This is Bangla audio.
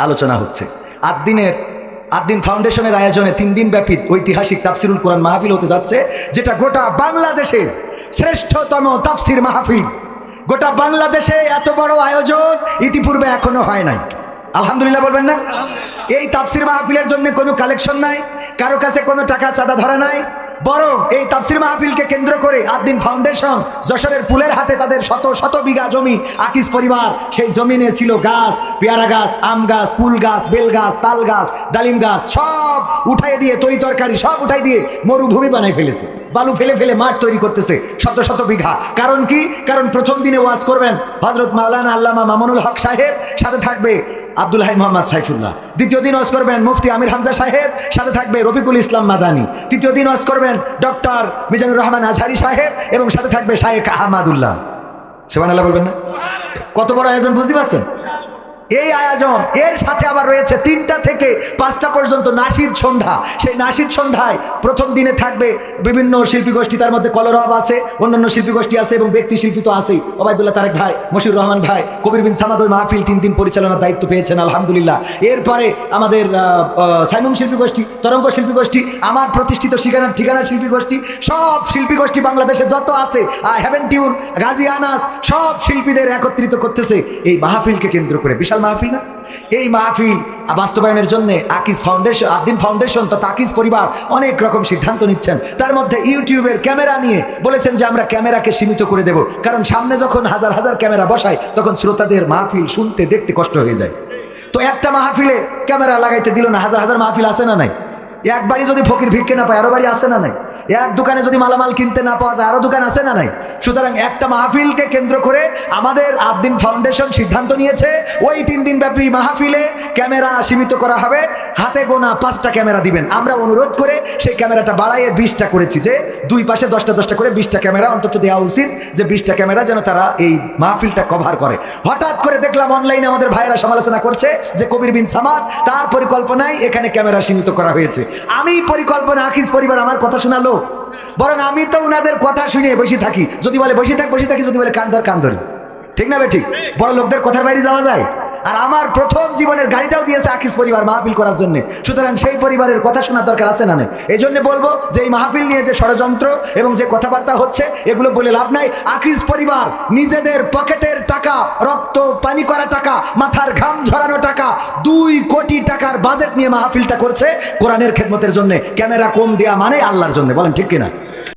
আলোচনা হচ্ছে। আদ্দিন ফাউন্ডেশনের আয়োজনে 3 দিন ব্যাপী ঐতিহাসিক তাফসিরুল কোরআন মাহফিল হতে যাচ্ছে, যেটা গোটা বাংলাদেশের শ্রেষ্ঠতম তাফসির মাহফিল। গোটা বাংলাদেশে এত বড় আয়োজন ইতিপূর্বে এখনো হয় নাই। আলহামদুলিল্লাহ বলবেন না? এই তাফসির মাহফিলের জন্য কোনো কালেকশন নাই, কারো কাছে কোনো টাকা চাঁদা ধরা নাই, বরং এই তাফসির মাহফিলকে কেন্দ্র করে আদ্দিন ফাউন্ডেশন যশোরের পুলের হাটে তাদের শত শত বিঘা জমি, আকিজ পরিবার সেই জমিনে ছিল গাছ, পেয়ারা গাছ, আম গাছ, কুল গাছ, বেল গাছ, তাল গাছ, ডালিম গাছ, সব উঠাই দিয়ে তরি তরকারি সব উঠাই দিয়ে মরুভূমি বানাই ফেলেছে। বালু ফেলে ফেলে মাঠ তৈরি করতেছে শত শত বিঘা। কারণ কি? কারণ প্রথম দিনে ওয়াজ করবেন হযরত মাওলানা আল্লামা মামুনুল হক সাহেব, সাথে থাকবে আব্দুল হাই মোহাম্মদ সাইফুল্লাহ। দ্বিতীয় দিন ওয়াজ করবেন মুফতি আমির হামজা সাহেব, সাথে থাকবে রফিকুল ইসলাম মাদানী। তৃতীয় দিন ওয়াজ করবেন ডক্টর মিজানুর রহমান আজহারি সাহেব, এবং সাথে থাকবে শায়েখ আহমাদুল্লাহ। সুবহানাল্লাহ বলবেন না? কত বড় আয়োজন বুঝতে পারছেন? এই আয়োজন এর সাথে আবার রয়েছে 3টা থেকে 5টা পর্যন্ত নাশিদ সন্ধ্যা। সেই নাশিদ সন্ধ্যায় প্রথম দিনে থাকবে বিভিন্ন শিল্পী গোষ্ঠী, তার মধ্যে কলরব আছে, অন্যান্য শিল্পী গোষ্ঠী আছে এবং ব্যক্তি শিল্পী তো আছেই। ওবায়দুল্লাহ তারেক ভাই, মশিউর রহমান ভাই, কবির বিন সামাদ ওই মাহফিল 3 দিন পরিচালনার দায়িত্ব পেয়েছেন, আলহামদুলিল্লাহ। এরপরে আমাদের সাইমুম শিল্পী গোষ্ঠী, তরঙ্গ শিল্পী গোষ্ঠী, আমার প্রতিষ্ঠিত ঠিকানা শিল্পী গোষ্ঠী, সব শিল্পী গোষ্ঠী বাংলাদেশে যত আছে, হেভেন টিউন, গাজী আনাস, সব শিল্পীদের একত্রিত করতেছে এই মাহফিলকে কেন্দ্র করে। বিশাল মাহফিল না? এই মাহফিল বাস্তবায়নের জন্য আদ্দিন ফাউন্ডেশন তথা আকিজ পরিবার অনেক রকম সিদ্ধান্ত নিচ্ছেন। তার মধ্যে ইউটিউবের ক্যামেরা নিয়ে বলেছেন যে আমরা ক্যামেরাকে সীমিত করে দেব, কারণ সামনে যখন হাজার হাজার ক্যামেরা বসায় তখন শ্রোতাদের মাহফিল শুনতে দেখতে কষ্ট হয়ে যায়। তো একটা মাহফিলে ক্যামেরা লাগাইতে দিল না, হাজার হাজার মাহফিল আছে না নাই? এক বাড়ি যদি ফকির ভিক্ষে না পায় আরো বাড়ি আছে না নাই? এক দোকানে যদি মালামাল কিনতে না পাওয়া যায় আরো দোকান আছে না নাই? সুতরাং একটা মাহফিলকে কেন্দ্র করে আমাদের আদ্দিন ফাউন্ডেশন সিদ্ধান্ত নিয়েছে ওই 3 দিন ব্যাপী মাহফিলে ক্যামেরা সীমিত করা হবে। হাতে গোনা 5টা ক্যামেরা দিবেন। আমরা অনুরোধ করে সেই ক্যামেরাটা বাড়াইয়ে 20টা করেছি, যে 2 পাশে 10টা করে 20টা ক্যামেরা অন্তত দেওয়া উচিত, যে 20টা ক্যামেরা যেন তারা এই মাহফিলটা কভার করে। হঠাৎ করে দেখলাম অনলাইনে আমাদের ভাইয়েরা সমালোচনা করছে যে কবির বিন সামাদ তার পরিকল্পনায় এখানে ক্যামেরা সীমিত করা হয়েছে। আমি পরিকল্পনা আকিজ পরিবার আমার কথা শোনালো, বরং আমি তো ওনাদের কথা শুনে বসে থাকি। যদি বলে বসে থাকি, যদি বলে কান ধরি। ঠিক না বে ঠিক? বড় লোকদের কথার বাইরে যাওয়া যায়? আর আমার প্রথম জীবনের গাড়িটাও দিয়েছে আকিজ পরিবার মাহফিল করার জন্য। সুতরাং সেই পরিবারের কথা শোনার দরকার আছে না? এই জন্য বলবো যে এই মাহফিল নিয়ে যে ষড়যন্ত্র এবং যে কথাবার্তা হচ্ছে এগুলো বলে লাভ নাই। আকিজ পরিবার নিজেদের পকেটের টাকা, রক্ত পানি করা টাকা, মাথার ঘাম ঝরানো টাকা, 2 কোটি টাকার বাজেট নিয়ে মাহফিলটা করছে কোরআনের খেদমতের জন্য। ক্যামেরা কম দেয়া মানে আল্লাহর জন্য, বলেন ঠিক কিনা?